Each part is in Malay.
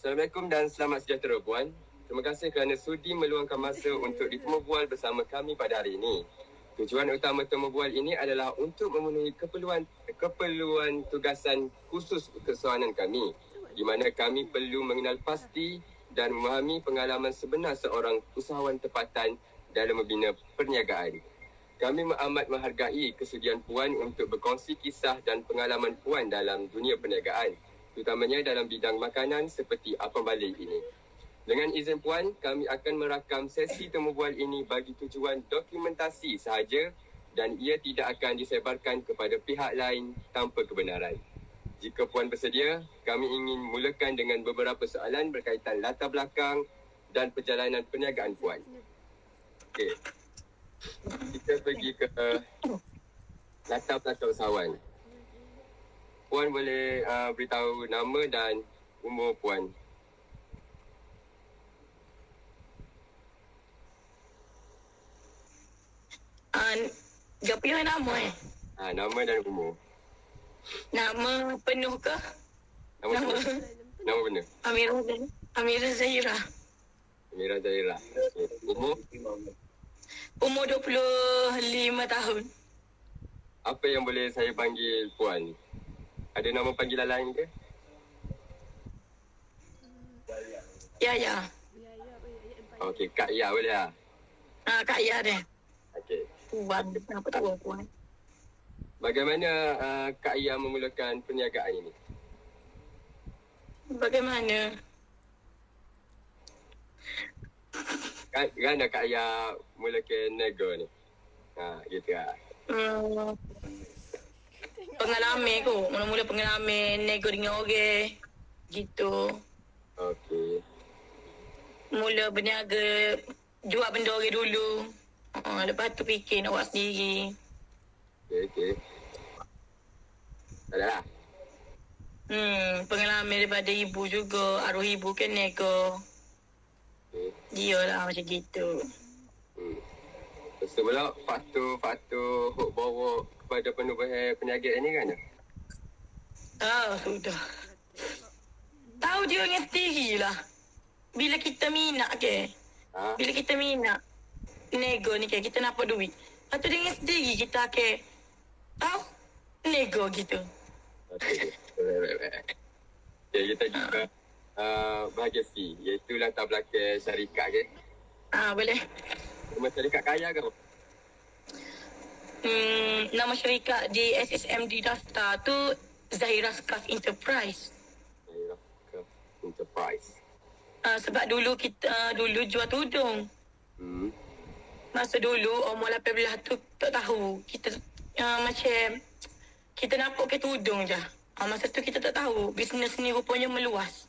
Assalamualaikum dan selamat sejahtera Puan. Terima kasih kerana sudi meluangkan masa untuk ditemu bual bersama kami pada hari ini. Tujuan utama temu bual ini adalah untuk memenuhi keperluan tugasan khusus kesewanan kami, di mana kami perlu mengenal pasti dan memahami pengalaman sebenar seorang usahawan tempatan dalam membina perniagaan. Kami amat menghargai kesudian Puan untuk berkongsi kisah dan pengalaman Puan dalam dunia perniagaan, terutamanya dalam bidang makanan seperti Apam Balik ini. Dengan izin Puan, kami akan merakam sesi temu bual ini bagi tujuan dokumentasi sahaja dan ia tidak akan disebarkan kepada pihak lain tanpa kebenaran. Jika Puan bersedia, kami ingin mulakan dengan beberapa soalan berkaitan latar belakang dan perjalanan perniagaan Puan. Okey. Kita pergi ke latar belakang usahawan. Puan boleh beritahu nama dan umur Puan? Gapio nama Nama dan umur. Nama penuh ke? Nama penuh. Amira Zahira. Amira Zahira. Okay. Umur? Umur 25 tahun. Apa yang boleh saya panggil Puan? Ada nama panggilan lain ke? Ya. Okey, Kak Ya boleh lah. Kak Ya deh. Okey. Puan, apa tahu Puan? Bagaimana Kak Ya memulakan perniagaan ini? Bagaimana? Kan Kak Ya mulakan nego ni? Gitu lah. Pengalaman ko. Mula-mula pengalaman nego dengan orang. Gitu. Okey. Mula berniaga, jual benda orang dulu. Lepas tu fikir nak buat sendiri. Okey. Tak ada lah. Pengalaman daripada ibu juga. Arwah ibu kan nego. Okay. Dia lah macam gitu. Lepas tu pula faktor hok bawa kepada penubuhan perniagaan ni kan? Sudah. Tahu dia dengan sendiri lah. Bila kita minat ke? Bila kita minat nego ni ke, kita nampak duit. Lepas tu dengan sendiri kita ke, tahu? Nego gitu. Okay. Okay, kita juga bahagian C, iaitu latar belakang syarikat ke? Boleh. Nama syarikat kaya ke? Nama syarikat di SSMD daftar tu Zahira Scarf Enterprise. Zahira Scarf Enterprise. Sebab dulu kita jual tudung. Masa dulu umur 18 tu tak tahu. Kita macam kita nampak ke tudung je. Masa tu kita tak tahu bisnes ni rupanya meluas.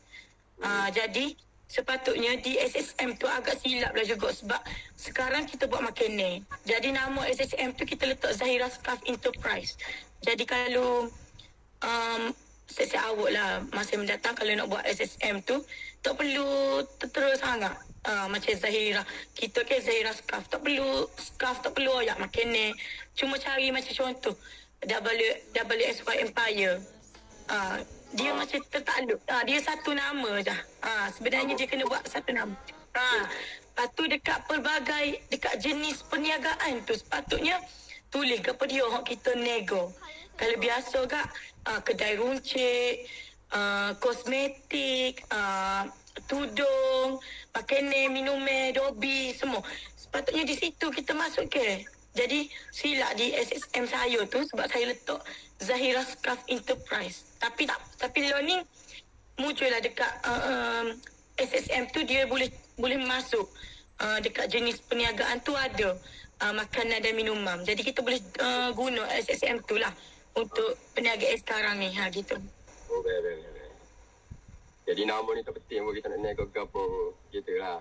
Jadi sepatutnya di SSM tu agak silap lah juga sebab sekarang kita buat makanan. Jadi nama SSM tu kita letak Zahira Scarf Enterprise. Jadi kalau saya awak lah masa mendatang kalau nak buat SSM tu tak perlu terus sangat. Macam Zahira, kita ke Zahira Scarf, tak perlu ayak makanan. Cuma cari macam contoh WSY Empire. Dia macam tertakluk. Dia satu nama je. Sebenarnya dia kena buat satu nama. Lepas tu dekat jenis perniagaan tu sepatutnya tulis kepada dia kita nego. Kalau biasa kak kedai runcit, kosmetik, tudung, makanan, minuman, dobi, semua. Sepatutnya di situ kita masuk ke. Jadi silap di SSM saya tu sebab saya letak Zahira Scarf Enterprise. Tapi lo ni muncul lah dekat SSM tu dia boleh masuk dekat jenis perniagaan tu ada makanan dan minuman. Jadi kita boleh guna SSM tu lah untuk perniagaan sekarang ni gitu. Baik. Jadi nama ni terpenting pun kita nak nego ke apa gitu lah.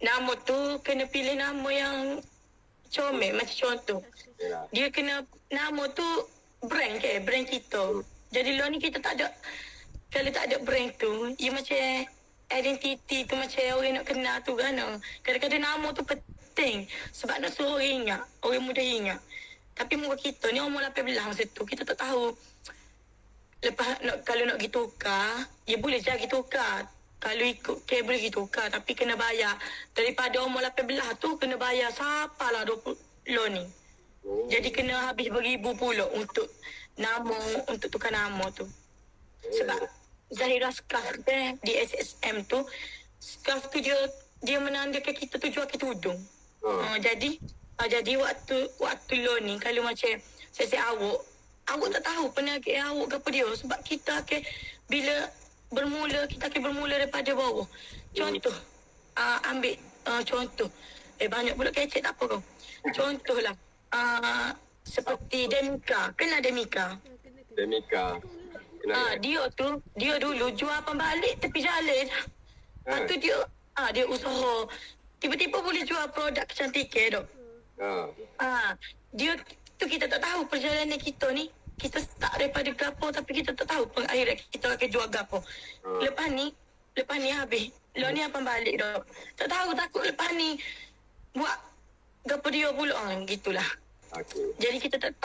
Nama tu kena pilih nama yang comel macam contoh. Yalah. Dia kena nama tu brand kita. Jadi lo ni kita tak ada, kalau tak ada brand tu, ia macam identiti tu macam orang nak kenal tu kan. Kadang-kadang nama tu penting sebab nak suruh orang ingat, orang muda ingat. Tapi muka kita ni umur 18 masa tu, kita tak tahu. Lepas kalau nak pergi tukar, ya boleh je pergi tukar. Kalau ikut kabel kita tukar. Tapi kena bayar. Daripada umur 18 tu kena bayar siapalah 20 loan ni. Jadi kena habis beribu pula untuk nama, untuk tukar nama tu. Sebab Zahira Scarf di SSM tu, Scarf tu dia menandakan kita tu jual ke tudung. Jadi waktu loan ni, kalau macam saya awak tak tahu penagih awak ke apa dia. Sebab kita bila kita bermula daripada bawah. Contoh, ambil contoh. Banyak pula kecek tak apa kau. Contohlah, seperti Demika. Kenal Demika? Demika. Dia dulu jual pembalik tepi jalan. Lepas tu dia usaha. Tiba-tiba boleh jual produk kecantikan tu. Dia tu kita tak tahu perjalanan kita ni. Kita start daripada gapo tapi kita tak tahu akhirnya kita akan jual gapo. Lepas ni habis. Loan ni apa balik dah. Tak tahu, takut lepas ni buat gapo dia pula. Gitulah. Okay. Jadi kita tak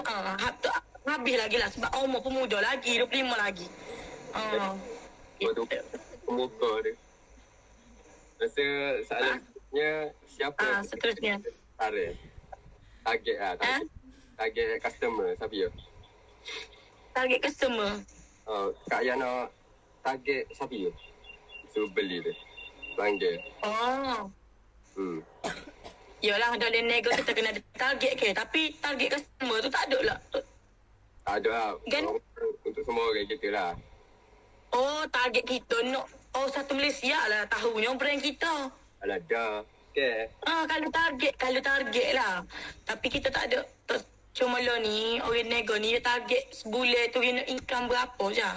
habis lagi lah sebab umur pemuda lagi, 25 lagi. Pemuka dia. Rasa soalannya siapa? Seterusnya. Target customer siapa ya? Target customer. Kak Yana target siapa ya? Suruh beli dia. Panggil. Yalah, dalam nego kita kena ada target ke. Tapi target customer tu tak ada lah. Tak ada lah. Untuk semua orang kita lah. Target kita nak. Satu Malaysia lah tahunya brand kita. Alah dah. Okay. Kalau target lah. Tapi kita tak ada. Cuma lo ni, orang nego ni, dia target sebulan tu dia nak income berapa je.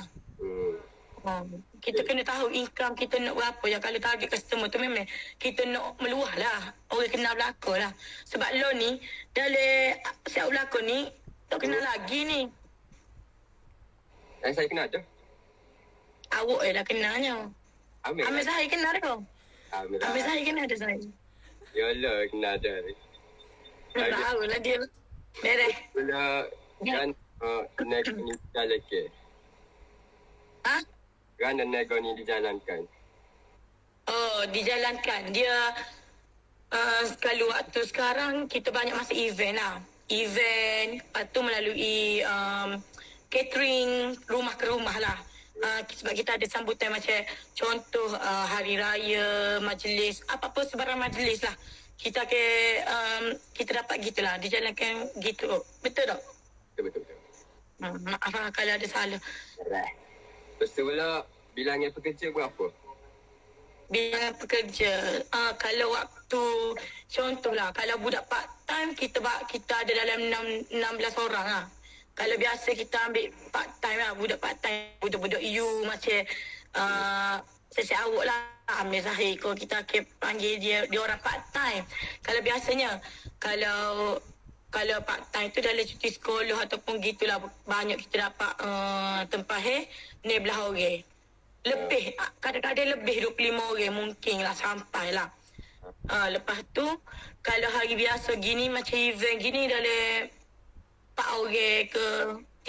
Kita kena tahu income kita nak berapa je. Kalau target customer tu memang kita nak meluah lah. Orang kenal belakang lah. Sebab lo ni, dalam siap belakang ni, tak kenal lagi ni. Saya kenal tu. Awak lah kenalnya. Amir Zahir kenal tu. Amir Zahir kenal tu saya. Yalah, kenal tu. Tak tahu lah dia. Beres. Bila kan nego ni dijalankan. Kan nego ni dijalankan. Dijalankan. Dia kalau waktu sekarang kita banyak masa event lah. Event, lepas tu melalui catering rumah ke rumah lah. Sebab kita ada sambutan macam contoh hari raya, majlis, apa-apa sebarang majlis lah. Kita dapat gitulah, dijalankan gitu. Betul tak? Betul. Maaf lah kalau ada salah. Lepas tu pula, bilangan pekerja berapa? Bilangan pekerja, kalau waktu, contohlah, kalau budak part time, kita ada dalam 16 orang lah. Kalau biasa kita ambil part time lah, budak part time, budak-budak you macam saya awak lah, Amir Zahir, kalau kita panggil dia orang part time. Kalau biasanya, kalau part time tu dalam cuti sekolah ataupun gitulah, banyak kita dapat tempat ni belah orang. Lebih, kadang-kadang lebih 25 orang mungkin lah sampai lah. Lepas tu, kalau hari biasa gini, macam event gini dalam 4 orang ke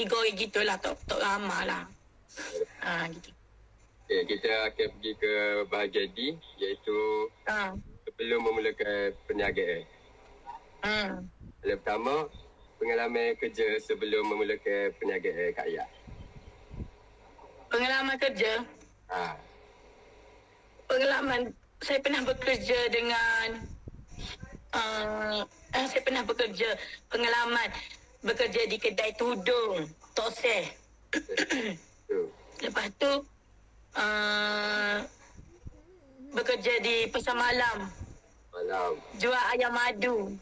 3 orang gitulah, tak ramai lah. Gitu. Okay, kita akan pergi ke bahagian D, iaitu sebelum memulakan perniagaan. Yang pertama, pengalaman kerja sebelum memulakan perniagaan Kak Ayah. Pengalaman kerja? Pengalaman, saya pernah bekerja dengan pengalaman bekerja di kedai tudung Toseh. Lepas tu bekerja di pasar malam. Jual ayam madu.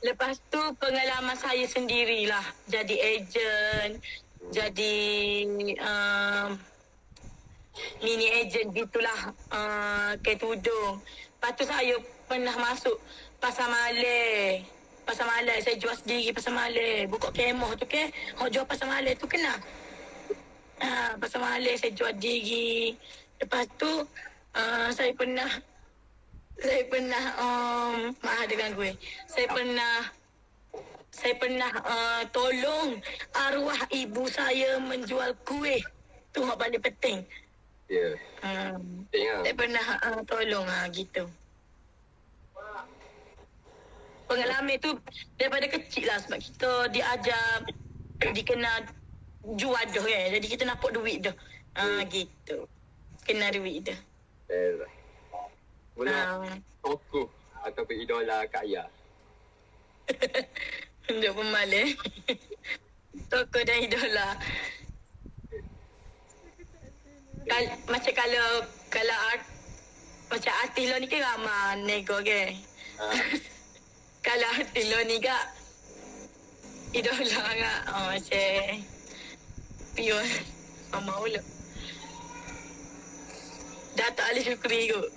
Lepas tu pengalaman saya sendirilah jadi ejen, jadi mini ejen gitulah, ke tudung. Lepas tu saya pernah masuk pasar Malay. Pasar Malay, saya jual sendiri pasar Malay. Buka kemah tu ke, jual pasar Malay tu kena. Pasar Malay saya jual diri. Lepas tu saya pernah maaf dengan gue. Saya pernah tolong arwah ibu saya menjual kuih. Tu yang paling penting. Ya. Tengok. Tak pernah tolong gitu. Pengalaman tu daripada kecil lah sebab kita diajar dikena jual dah kan. Jadi kita nampak duit dah. Gitu. Kena duit dah. Mula tokoh ataupun idola Kak Ayah. Dia pemalas. Tokoh dan idola. Macam kalau macam artis lo ni kan ramai nego ke. Kalau artis lo ni kak idola kak macam pion mama ulu. Datuk Ali Syukri kot.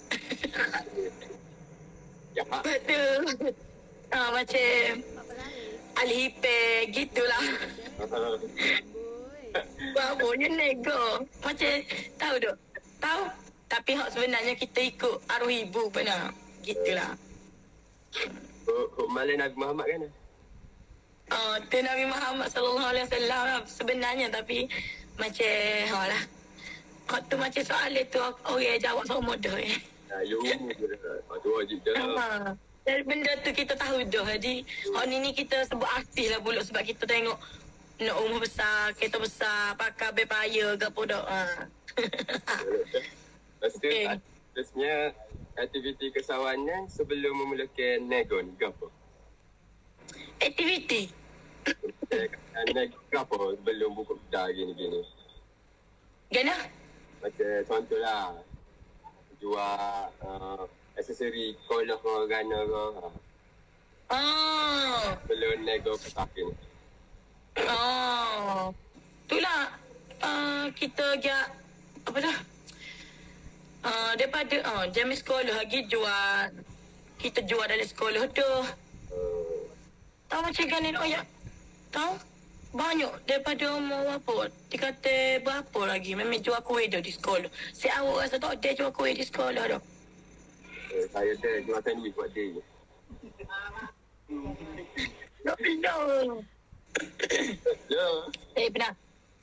Betul. Macam Ali Hipe gitulah. Babonya nego. Macam tahu tak? Tahu. Tapi hak sebenarnya kita ikut arwah ibu pernah. Gitulah. Malah Nabi Muhammad kan? Tu Nabi Muhammad SAW sebenarnya tapi macam lah. Hak tu macam soalan tu orang jawab sama dah. Ya umum je dah. Tu wajib dah. Dari benda tu kita tahu dah. Jadi hak ni kita sebut artis lah pula sebab kita tengok nak umur besar, kereta besar, pakai berpaya ke apa dah. Lepas tu, sebenarnya aktiviti kesawanan sebelum memulakan nego ni, ke apa? Aktiviti? Nego ke apa sebelum buka kedai gini-gini? Gana? Macam contohlah, jual aksesori kolor ke, gana ke. Sebelum nego ke sakin. Itulah kita agak apa dah daripada jam sekolah lagi jual kita jual dalam sekolah tu tahu macam kan ni tahu banyak daripada umur apa dia kata berapa lagi memang jual kuih dah di sekolah si awak rasa tak ada jual kuih di sekolah dah saya ada jual sandwich buat dia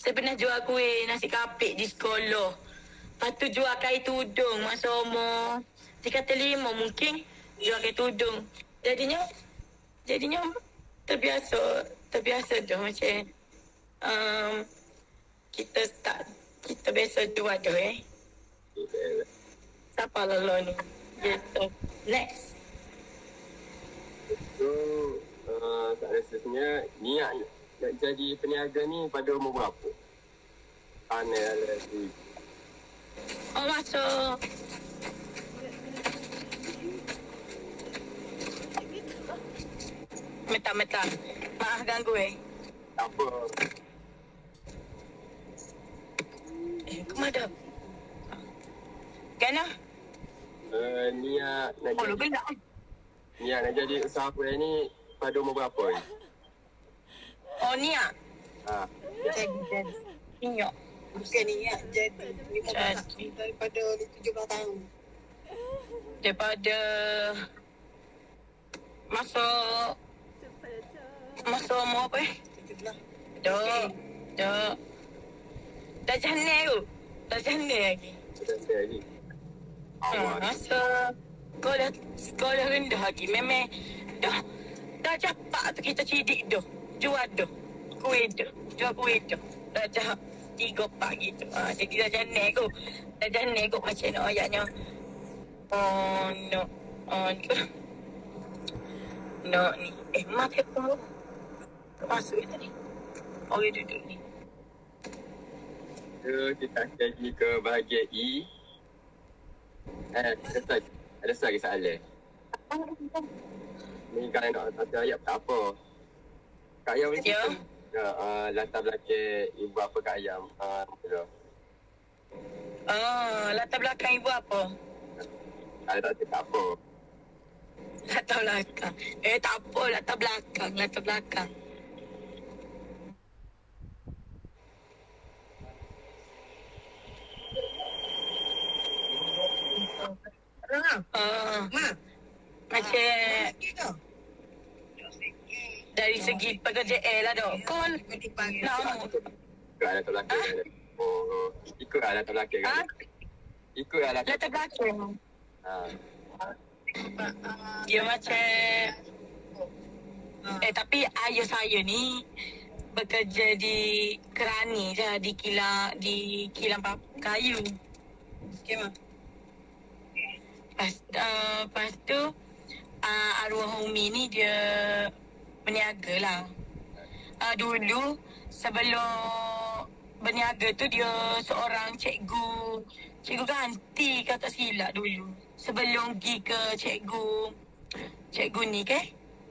Saya pernah jual kuih nasi kapik di sekolah. Lepas tu jual kain tudung masa umur 3-5 mungkin jual kain tudung. Jadinya terbiasa dah macam kita biasa jual dah Siapa lalu ni? Gitu. Next. So, sebenarnya niat nak jadi peniaga ni pada umur berapa? Aneh lagi. Masuk. Mentah-mentah. Maaf ganggu Tak apa. Kemana? Gana? Niat nak jadi... gelap. Niat nak jadi usaha kuih ni pada umur berapa ni? Niat? Jadi. Niat. Bukan niat jadi 15 daripada 17 tahun. Daripada masuk umur apa 17. Dah jahannam tu. Dah jahannam lagi. Masa sekolah rendah lagi. Memang dah capak tu kita cidik dah. Jual dah. Kuih dah. Jual kuih dah. Dah jahap 3-4 gitu. Jadi dah jahannam tu. Dah jahannam tu macam nak ayatnya. No ni. Mak telefon tu. Masuk tadi. Orang duduk ni. Kita jadi ke bahagian E. Ada lagi soalan. Ni kalau nak kata ayat tak apa. Kak Ayam ni latar belakang ibu apa Kak Ayam? Latar belakang ibu apa? Kalau tak apa. Latar belakang. Tak apa latar belakang. Latar belakang. Macam dari segi pekerjaan lah dok. Kon nak Ikut latar belakang. Ikut latar belakang. Ikutlah latar. Latar belakang. Ha. Dia macam tapi ayah saya ni bekerja di kerani je, di kilang kayu. Okey, Mak. Lepas tu arwah Umi ni dia berniaga lah. Dulu sebelum berniaga tu dia seorang cikgu ganti kalau tak silap dulu. Sebelum pergi ke cikgu ni ke.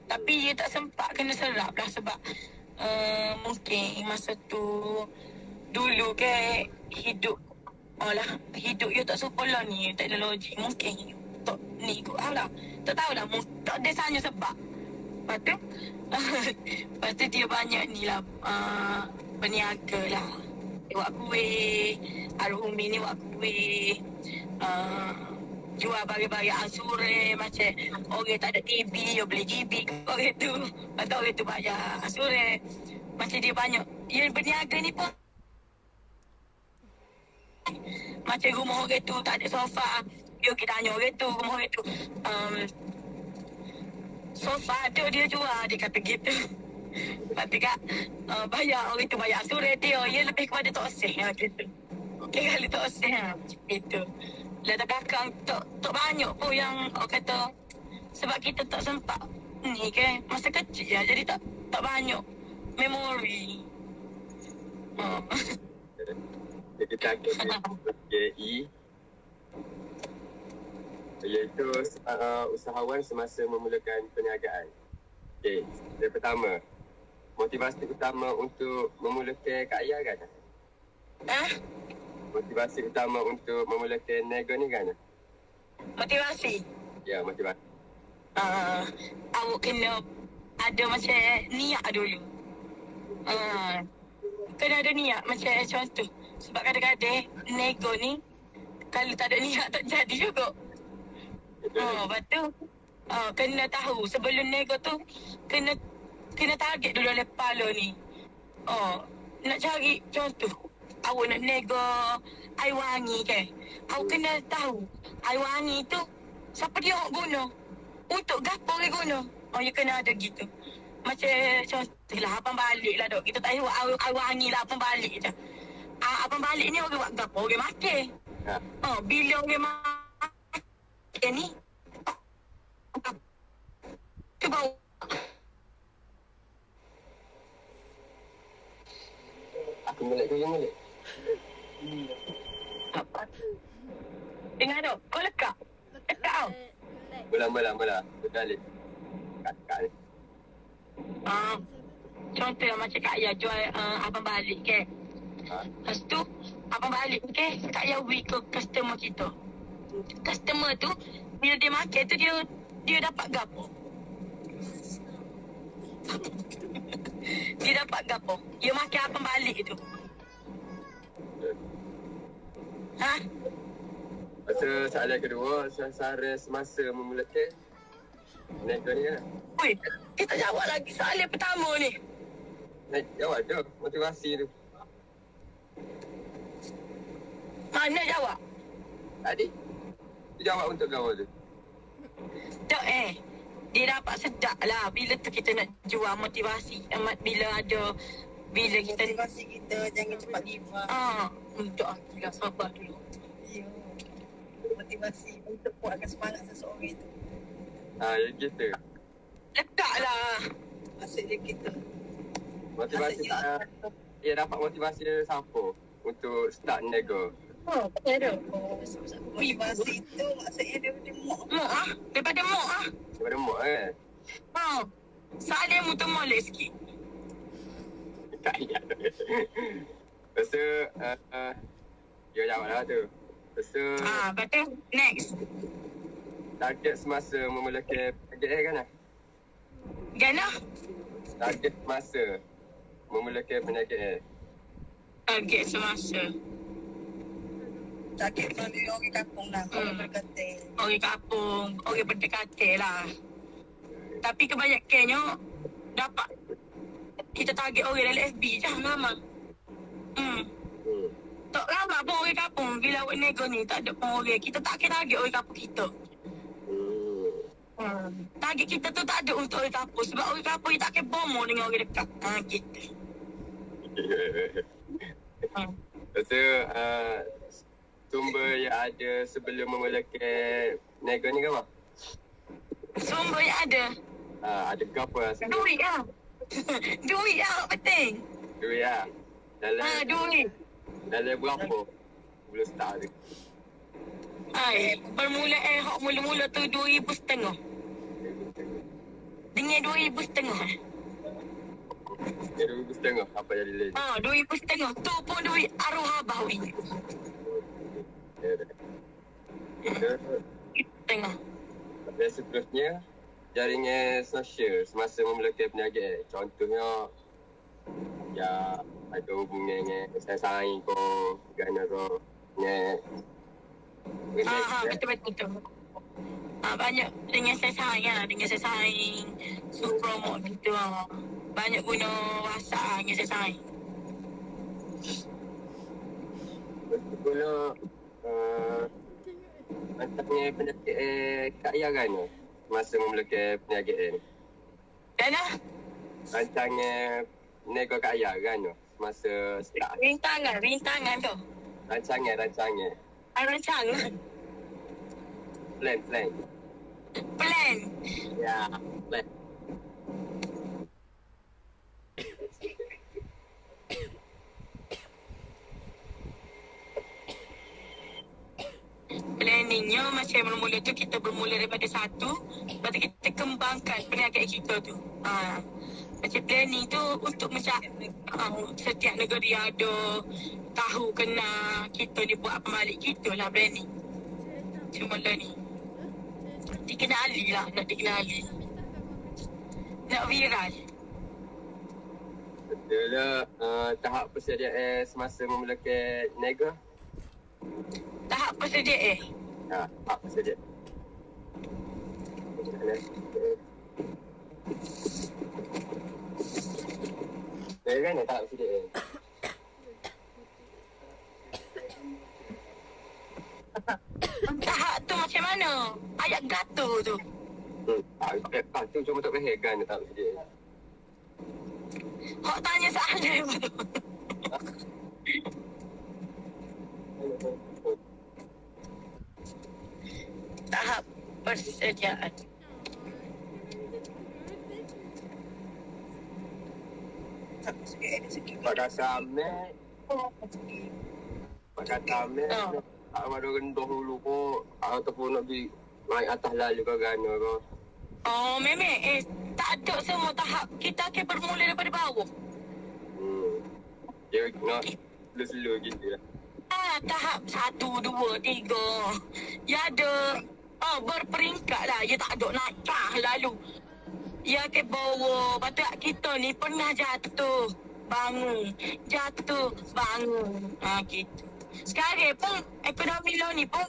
Tapi dia tak sempat kena serap lah sebab mungkin masa tu dulu ke hidup dia tak sekolah ni teknologi. Mungkin tak ni kot lah. Tak tahulah. Tak ada tanya sebab. Lepas tu dia banyak ni lah berniaga lah. Dia buat kuih. Arwah Umi ni buat kuih. Jual bagi-bagi asure. Macam orang tak ada TV, dia beli TV ke orang tu. Lepas tu orang tu bayar asure. Macam dia banyak. Dia berniaga ni pun macam rumah orang tu tak ada sofa. Dia kita tanya orang tu, rumah orang tu sofa tu dia jual. Dia kata gitu. Lepas tu kat bayar orang tu bayar asure dia. Dia lebih kepada toksik lah gitu. Kali toksik lah macam itu. Latar belakang tak banyak pun yang orang kata sebab kita tak sempat ni ke masa kecil lah, jadi tak banyak memori. Kita akan KI iaitu usahawan semasa memulakan perniagaan. Okey, yang pertama, motivasi utama untuk memulakan karya kan? Motivasi utama untuk memulakan nego ni kan? Motivasi? Ya, motivasi. Awak kena ada macam niat dulu. Kena ada niat macam contoh. Sebab kadang-kadang nego ni kalau tak ada niat tak jadi juga. Lepas tu kena tahu sebelum nego tu kena target dulu oleh kepala ni. Nak cari contoh. Awak nak nego air wangi ke? Awak kena tahu air wangi tu siapa dia nak guna? Untuk gapo dia guna? Ya kena ada gitu. Macam contoh lah abang balik lah dok. Kita tak tahu air wangi lah abang balik je. Abang balik ni orang buat gapo? Orang makan. Bila orang makan ni tu bau. Aku melek ke yang melek? Apa? Dengar tu. Kau lekak. Lekak tau. Mula. Berdalik. Kakak ni. Contoh lah macam Kak Ayah jual abang balik ke. Lepas tu abang balik ke Kak Ayah beri ke customer kita. Customer tu bila dia makan tu dia dapat gapo? Dia dapat gapo? Dia makan abang balik tu. Masa soalan kedua, suasana semasa memulakan nego ni kan? Ui, kita jawab lagi soalan pertama ni. Jawab je, motivasi tu. Mana jawab? Tadi. Dia jawab untuk kau tu. Tak dia dapat sedap lah bila tu kita nak jual motivasi. Bila kita Motivasi kita jangan cepat give up. Untuk gila sabar dulu. Ya. Motivasi untuk kuatkan semangat seseorang itu. Ya gitu. Letak lah. Maksud dia kita. Motivasi dia dapat motivasi dari siapa untuk start nego? Ada. Motivasi itu maksudnya daripada mak. Daripada mak Daripada mak Soalan mu tu molek sikit. Tak ingat. Lepas tu, dia jawab lah tu. Lepas tu, Lepas tu, next. target semasa memulakan target kan lah? Gana? Target masa memulakan perniagaan. Target semasa. Target melalui orang kampung lah. Orang berkatil. Orang kampung, orang berdekatil lah. Tapi kebanyakannya dapat kita target orang LSB je lama. Tak lama pun orang kampung bila awak nego ni tak ada orang. Kita tak kira target orang kapur kita. Target kita tu tak ada untuk orang kapur. Sebab orang kapur tak kira bomo dengan orang dekat. Gitu. Lepas tu, sumber yang ada sebelum memulakan nego ni ke apa? Sumber yang ada. Ada ke apa? Duit lah. Duit lah penting. Duit lah. Duit. Dalam berapa? Belum start tu. Permulaan hak mula-mula tu 2,500. Dengan 2,500. 2,500 apa jadi lagi? 2,500. Tu pun duit arwah abah weh. Tengok. Dan seterusnya, jaringan sosial semasa memulakan perniagaan. Contohnya, ya ada hubungan dengan saing kau, gana kau, dengan betul. Banyak dengan saya sayang, suruh promote gitu. Banyak guna WhatsApp dengan saya sayang. Guna antara perniagaan Kak Ayah kan masa memulakan perniagaan ni? Kenapa? Rancangan nego Kak Ayah kan masa start? Rintangan tu. Rancangan. Rancangan? Plan? Ya, plan. Planningnya macam mula-mula tu kita bermula daripada satu. Lepas tu kita kembangkan perniagaan kita tu. Macam planning tu untuk macam setiap negara dia ada tahu kena kita ni buat apa balik kita lah planning. Cuma lah ni. Dikenali lah, nak dikenali. Nak viral. Betul lah. Tahap persediaan semasa memulakan nego? Tahap persediaan? Tahap persediaan. Kan tahap persediaan? Tahap tu macam mana? Ayat gato tu. Tu cuma tak faham kan tahap persediaan. Hak tanya soalan apa tu? Tahap persediaan. Pakai samek. Ada rendah dulu kok. Ataupun nak pergi naik atas lalu ke gana ke. Memang. Tak ada semua tahap. Kita akan bermula daripada bawah. Dia nak slow-slow gitu lah. Tahap 1, 2, 3. Ya ada berperingkat lah. Ya tak ada naik lalu. Ya ke bawah. Lepas kita ni pernah jatuh. Bangun. Jatuh. Bangun. Gitu. Sekarang pun ekonomi lo ni pun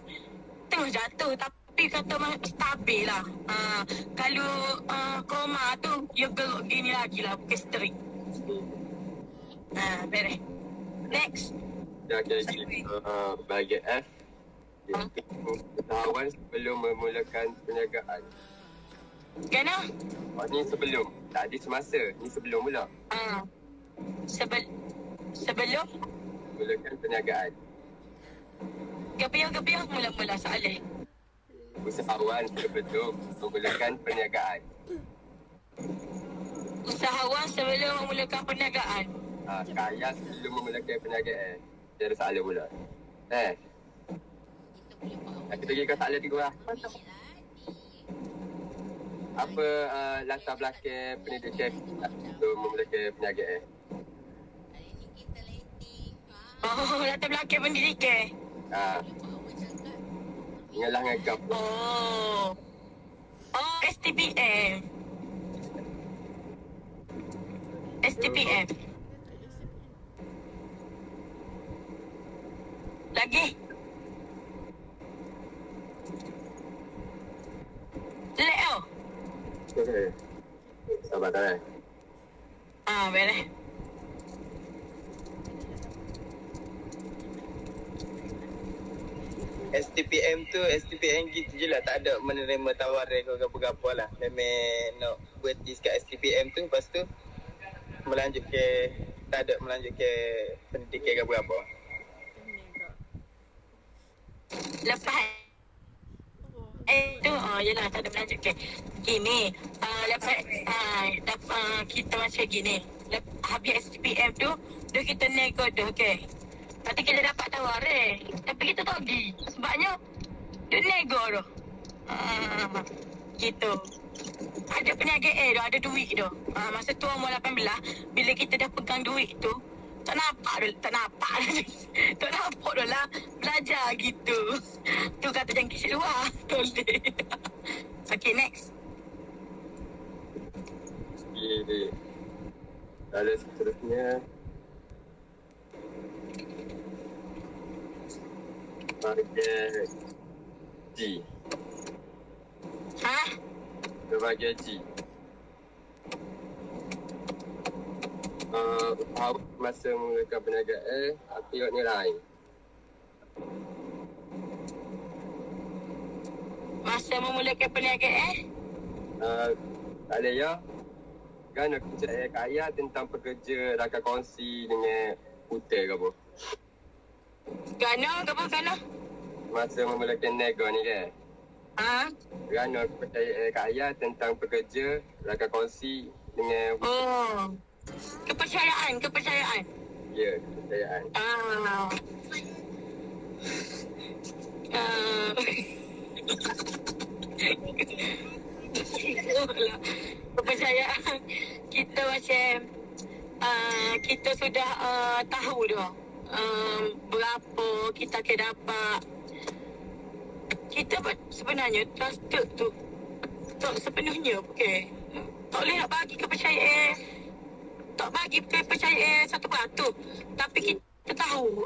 tengah jatuh. Tapi kata stabil lah. Kalau koma tu, ya geruk gini lagi lah. Bukan strik. Beres. Next. Bahagian F. Usahawan sebelum memulakan perniagaan. Kenapa? Ni sebelum. Tak ada semasa. Ni sebelum pula. Sebelum? Mulakan perniagaan. Gebiar mula-mula soalan. Usahawan sebelum memulakan perniagaan. Usahawan sebelum memulakan perniagaan. Kaya sebelum memulakan perniagaan. Dia ada soalan pula. Kita pergi ke soalan 3 lah. Apa latar belakang pendidikan sebelum memulakan perniagaan? Latar belakang pendidikan. Ingatlah dengan gap. STPM. Lagi? Leo. Okay. Sabar tak Beres. STPM tu STPM gitu je lah. Tak ada menerima tawaran ke apa-apa lah. Memang nak berhenti kat STPM tu. Lepas tu melanjut ke, tak ada melanjut ke pendidikan ke apa-apa. Lepas tu yelah tak ada melanjut ke gini. Lepas kita macam gini. Habis SPM tu kita nego tu, okey. Lepas tu kita dapat tawaran. Tapi kita tak pergi. Sebabnya dia nego tu. Gitu. Ada peniaga tu, ada duit tu. Masa tu umur 18, bila kita dah pegang duit tu, tak nampak tu lah. Belajar gitu. Tu kata jangan kisah luar. Toleh. Okay, next. Okay. Lalu seterusnya. Bahagian G. Bahagian G. Masa memulakan perniagaan, tengok nilai. Masa memulakan perniagaan? Tak ada ya. Kan aku cakap kaya tentang pekerja rakan kongsi dengan hotel ke apa. Gana? Masa memulakan nego ni kan. Kerana aku percaya kaya tentang pekerja rakan kongsi dengan kepercayaan. Ya, kepercayaan. Kepercayaan kita macam kita sudah tahu dah berapa kita akan dapat. Kita sebenarnya trusted tu tak sepenuhnya, okey. Tak boleh nak bagi kepercayaan. Tak bagi kepercayaan 1%. Tapi kita tahu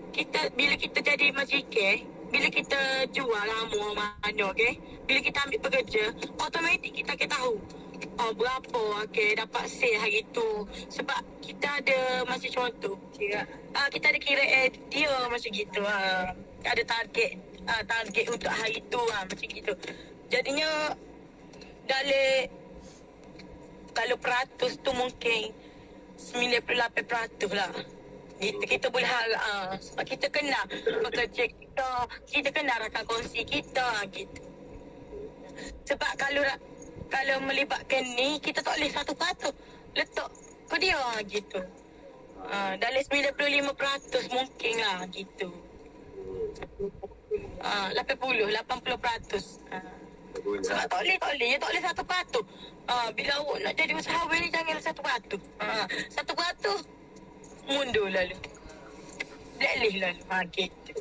kita bila kita jadi majikan, bila kita jual lama mana, okey. Bila kita ambil pekerja, automatik kita akan tahu berapa dapat sale hari tu. Sebab kita ada macam contoh. Kita ada kira dia macam gitu. Ada target untuk hari tu macam gitu. Jadinya dalam kalau peratus tu mungkin 98% lah. Kita boleh harap sebab kita kenal pekerja kita kenal rakan kongsi kita gitu. Sebab kalau melibatkan ni, kita tak boleh 1% letak ke dia gitu. Dalam 95% mungkin lah gitu. 80%. Sebab tak boleh. Ya tak boleh 1%. Bila awak nak jadi usahawan ni, jangan 1%. 1% mundur lalu. Blacklist lalu. Gitu.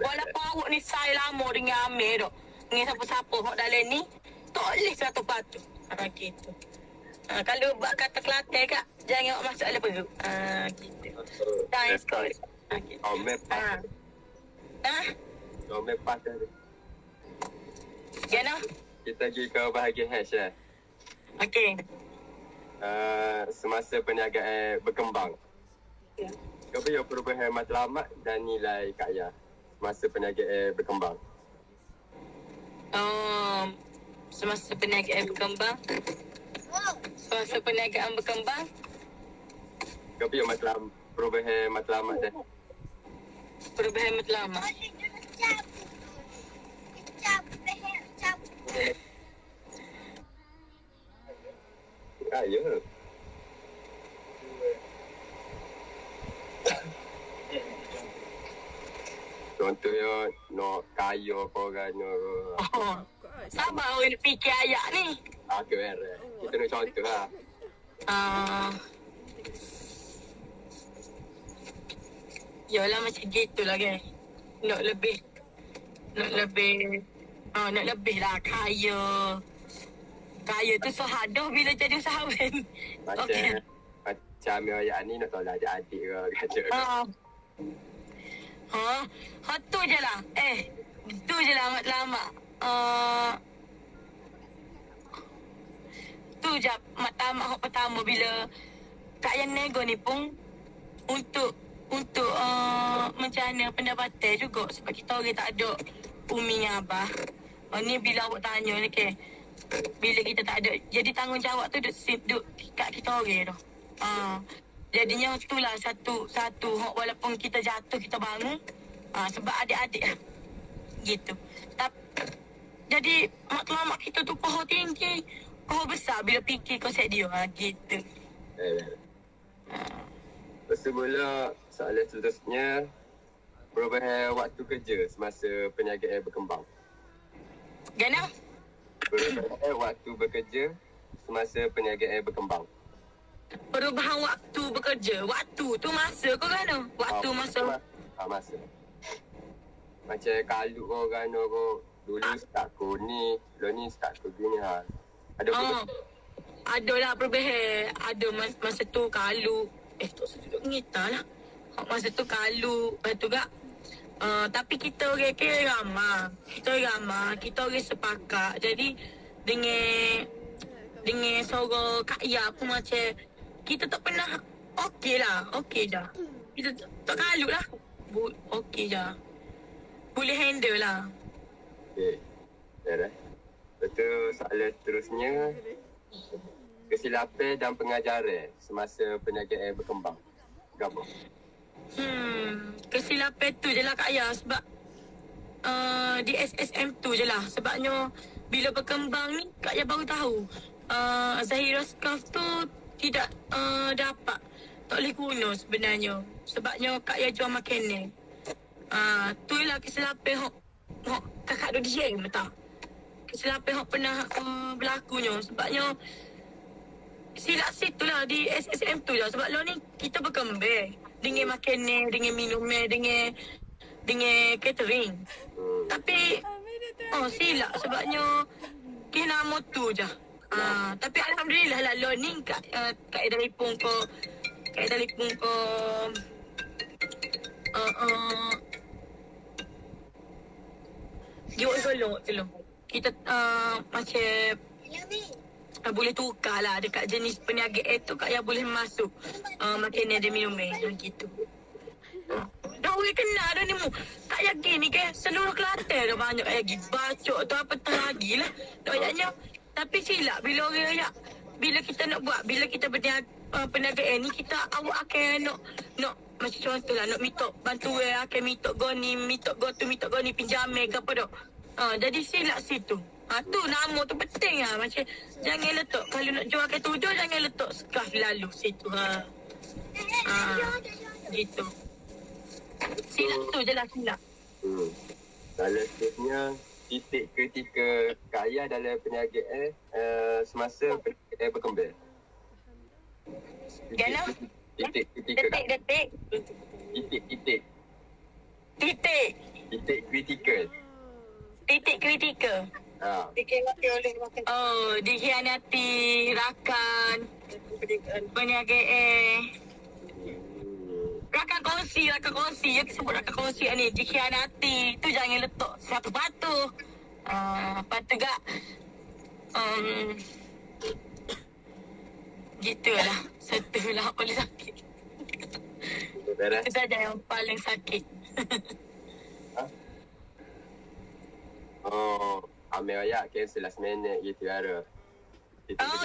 Walaupun awak ni saya lama dengan Amir dok. Dengan siapa-siapa hok dalam ni, tak boleh 1%. Gitu. Kalau buat kata Kelantan kak, jangan awak masuk dalam perut. Gitu. Dah sekali. Gitu. Nombor patah tu. Gana? Kita pergi ke bahagian hash lah. Okey. Semasa perniagaan berkembang. Ya. Apa yang perubahan matlamat dan nilai kaya semasa perniagaan berkembang? Semasa perniagaan berkembang. Apa yang perubahan matlamat dan Perubahan matlamat. Ya. Contohnya nak kaya korang Sabar orang nak fikir ayat ni. Kita nak contoh lah. Yalah macam gitulah kan. Nak lebih lah kaya. Kaya tu sahadah bila jadi usahawan. Macam ayat ni nak tahu lah adik-adik ke kata. Tu je lah. Tu je lah matlamat. Tu je matlamat pertama bila Kak yang nego ni pun untuk untuk macam mana pendapatan juga sebab kita orang tak ada umi dengan abah. Ni bila awak tanya ni ke, bila kita tak ada, jadi tanggungjawab tu duk kat kita orang tu. Jadinya itulah satu walaupun kita jatuh kita bangun sebab adik-adik lah. Gitu. Jadi mak kita tu pohon tinggi, pohon besar bila fikir konsep dia gitu. Lepas tu pula soalan seterusnya, perubahan waktu kerja semasa perniagaan berkembang. Gana? Perubahan waktu bekerja semasa perniagaan berkembang. Perubahan waktu bekerja. Waktu tu masa kau Gana? Waktu masa. Masa. Macam kalau orang kau dulu start kau ni, lo ni start kau gini Ada perubahan? Ada lah perubahan. Ada masa tu kalau tak usah duduk ngitar lah. Masa tu kalau lepas tu kak tapi kita orang ramah. Kita orang sepakat. Jadi dengan suara Kak Ya pun macam kita tak pernah okey dah. Kita tak kalut lah. Okey dah. Boleh handle lah. Okey. Dah. Lepas tu soalan seterusnya, kesilapan dan pengajaran semasa perniagaan berkembang. Apa? Kesilapan tu je lah Kak Ya sebab di SSM tu je lah. Sebabnya bila berkembang ni Kak Ya baru tahu Zahira Scarf tu tidak dapat, tak boleh guna sebenarnya. Sebabnya Kak Ya jual makanan. Tu lah kesilapan hok kakak tu dia betul. Kesilapan hok pernah berlakunya. Sebabnya silap situ lah di SSM tu lah. Sebab lo ni kita berkembang dengan makanan, dengan minuman, dengan catering. Tapi silap sebabnya kena nama tu je. Tapi alhamdulillah lah lo ni kat telefon ko tolong kita macam boleh tukar lah dekat jenis perniagaan tu Kak Ya boleh masuk makanan dan minuman gitu. Dah boleh kenal dah ni mu. Kak Ya gini ke seluruh Kelantan dah banyak Kak Ya pergi bacok tu apa tak lagi lah. Doyaknya tapi silap bila orang ya bila kita nak buat, bila kita perniagaan ni kita awak akan nak macam contohlah nak minta bantuan, akan minta goni, minta gotu, minta goni pinjaman ke apa dak. Jadi silap situ. Tu nama tu penting lah. Macam jangan letak, kalau nak jual kat tudung jangan letak scarf lalu situ. Gitu. Silap tu je lah silap. Salah seterusnya, titik kritikal Kak Ya dalam perniagaan semasa perniagaan berkembang. Gana? Titik kritikal. Detik. Titik kritikal. Titik kritikal. Dikhianati oleh makan. Dikhianati rakan perniagaan. Rakan kongsi. Ya sebut rakan kongsi ni. Dikhianati. Tu jangan letak satu batu. Lepas tu kak. Gitulah. Setulah paling sakit. Itu saja yang paling sakit. Ambil ayak cancel last minute gitu ada.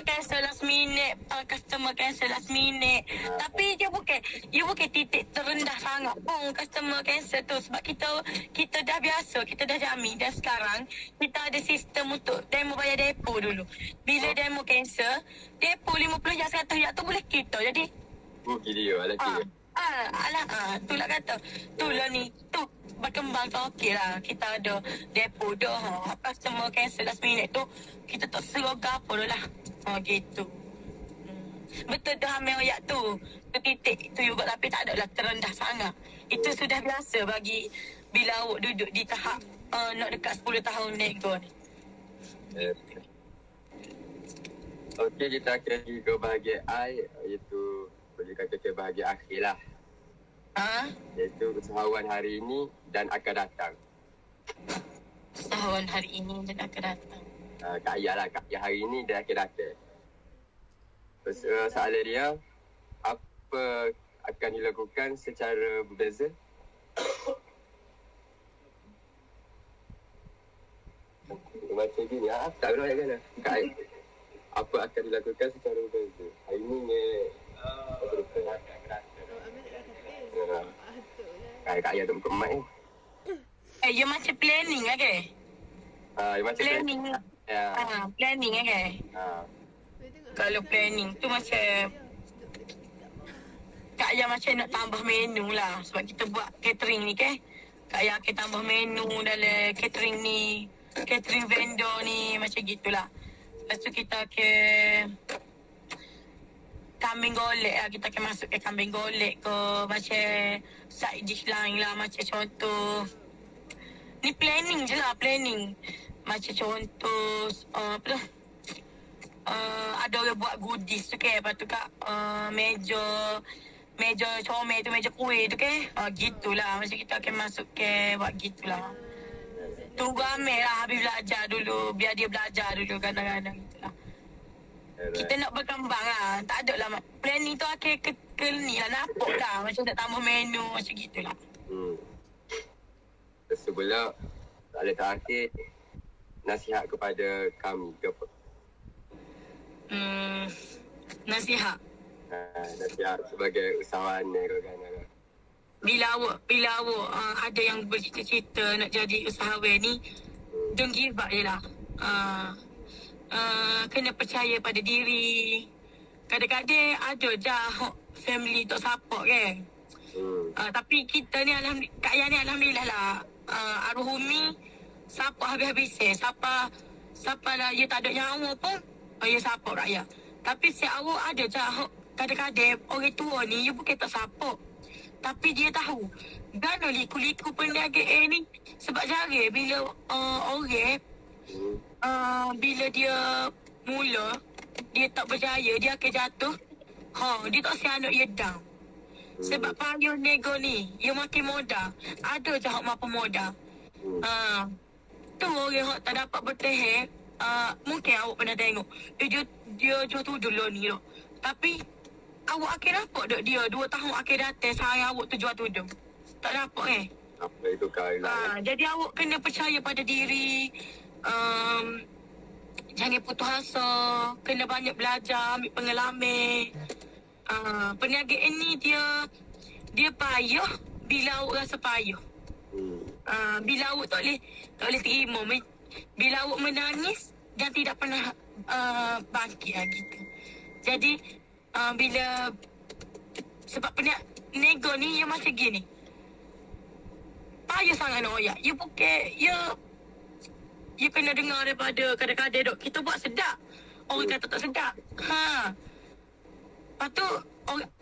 Cancel last minute. Customer cancel last minute. Tapi dia bukan titik terendah sangat pun customer cancel tu. Sebab kita dah biasa, kita dah jamin. Dan sekarang kita ada sistem untuk demo bayar depo dulu. Bila demo cancel, depo 50 yang 100 yang tu boleh kita. Jadi rugi dia lagi. Itulah kata. Itulah ni. Tu berkembang tu okey lah. Kita ada depo dah. Customer cancel last minute tu kita tak serok apa lah. Gitu. Betul dah ambil ayat tu. Tu titik tu juga tapi tak adalah terendah sangat. Itu sudah biasa bagi bila awak duduk di tahap nak dekat 10 tahun nego ni. Okey, kita akan pergi ke bahagian I, iaitu boleh kata ke bahagian akhir lah. Iaitu usahawan hari ini dan akan datang. Usahawan hari ini dan akan datang. Kak Ya lah, Kak Ya hari ini dan akan datang. Soalan dia, akan dilakukan secara berbeza. Macam gini, tak tahu kan? Apa akan dilakukan secara berbeza? Hari ni apa lupa? Kak Ayah duduk muka mic ni. You macam planning lah ke? Macam Planning. Planning lah ke? Kalau planning tu macam Kak Ayah macam nak tambah menu lah. Sebab kita buat catering ni ke. Kak Ayah akan tambah menu dalam catering ni. Catering vendor ni macam gitulah. Lepas tu kita akan kambing golek lah. Kita akan masuk ke kambing golek ke. Macam side dish lain lah. Macam contoh. Ni planning je lah, planning. Macam contoh, apa tu? Ada orang buat goodies tu ke. Lepas tu kat meja comel tu, meja kuih tu ke. Gitulah. Macam kita akan masuk ke buat gitulah. Tunggu Amir lah habis belajar dulu. Biar dia belajar dulu kadang-kadang gitulah. Kita nak berkembang lah. Tak ada lah. Planning tu akhir ke ni lah. Nampak dah. Macam nak tambah menu. Macam gitulah. Lepas tu pula, soalan terakhir, nasihat kepada kami ke apa? Nasihat. Nasihat sebagai usahawan ni kan. Bila awak ada yang bercita-cita nak jadi usahawan ni, don't give up je lah. Kena percaya pada diri. Kadang-kadang ada je family tak support kan. Tapi kita ni Kak Ayah ni alhamdulillah lah. Arwah Umi support habis-habis siapa lah dia tak ada nyawa pun dia support rakyat. Tapi si awak ada je kadang-kadang orang tua ni dia bukan tak support. Tapi dia tahu Gana liku-liku perniagaan ni. Sebab jarang bila orang bila dia mula dia tak berjaya, dia akan jatuh. Dia tak si anak dia down. Sebab payung nego ni dia makin modal. Ada je hak mampu modal. Tu orang hak tak dapat bertahan. Mungkin awak pernah tengok dia jual tudung dulu ni tu. Tapi awak akan dapat tak dia 2 tahun akan datang saya awak tu jual tudung. Tak dapat Apa itu kailan? Jadi awak kena percaya pada diri. Jangan putus asa. Kena banyak belajar, ambil pengalaman. Perniagaan ni dia payah bila awak rasa payah. Bila awak tak boleh terima. Bila awak menangis dan tidak pernah bangkit gitu. Jadi bila sebab nego ni dia macam gini. Payah sangat nak oyak. Dia bukan dia kena dengar daripada kadang-kadang dok kita buat sedap. Orang kata tak sedap. Lepas tu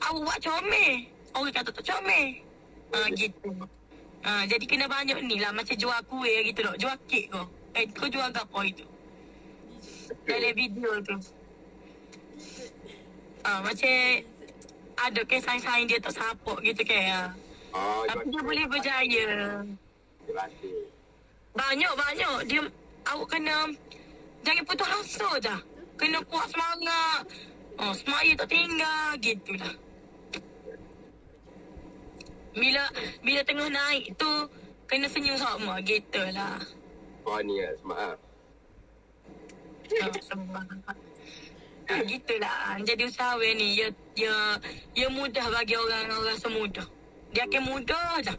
awak buat comel. Orang kata tak comel. Gitu. Jadi kena banyak ni lah. Macam jual kuih gitu dok. Jual kek kau. Kau jual apa itu? Dalam video tu. Macam ada ke saing-saing dia tak support gitu ke. Tapi dia boleh berjaya. Banyak. Dia awak kena jangan putus asa dah. Kena kuat semangat. Semangat tak tinggal gitulah. Bila tengah naik tu kena senyum sama gitulah. Ni lah semangat. Semangat. Gitulah. Jadi usahawan ni dia mudah bagi orang rasa mudah. Dia akan mudah dah.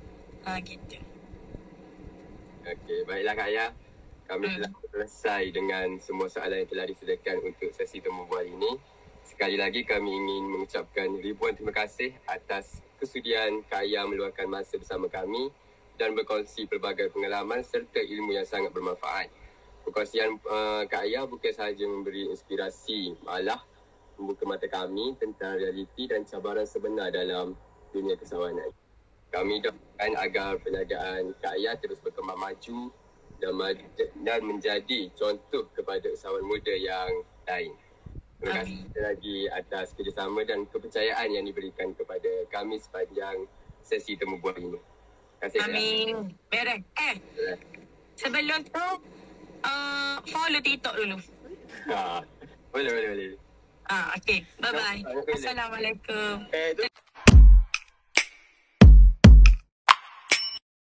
Gitu. Okey, baiklah Kak Ayah. Kami telah selesai dengan semua soalan yang telah disediakan untuk sesi temu bual ini. Sekali lagi kami ingin mengucapkan ribuan terima kasih atas kesudian Kak Ayah meluangkan masa bersama kami dan berkongsi pelbagai pengalaman serta ilmu yang sangat bermanfaat. Perkongsian Kak Ayah bukan sahaja memberi inspirasi, malah membuka mata kami tentang realiti dan cabaran sebenar dalam dunia keusahawanan. Kami doakan agar perniagaan Kak Ayah terus berkembang maju dan menjadi contoh kepada usahawan muda yang lain. Terima kasih lagi atas kerjasama dan kepercayaan yang diberikan kepada kami sepanjang sesi temu bual ini. Terima kasih. Amin. Beres. Sebelum tu follow TikTok dulu. Boleh. Okay. Bye-bye. Assalamualaikum.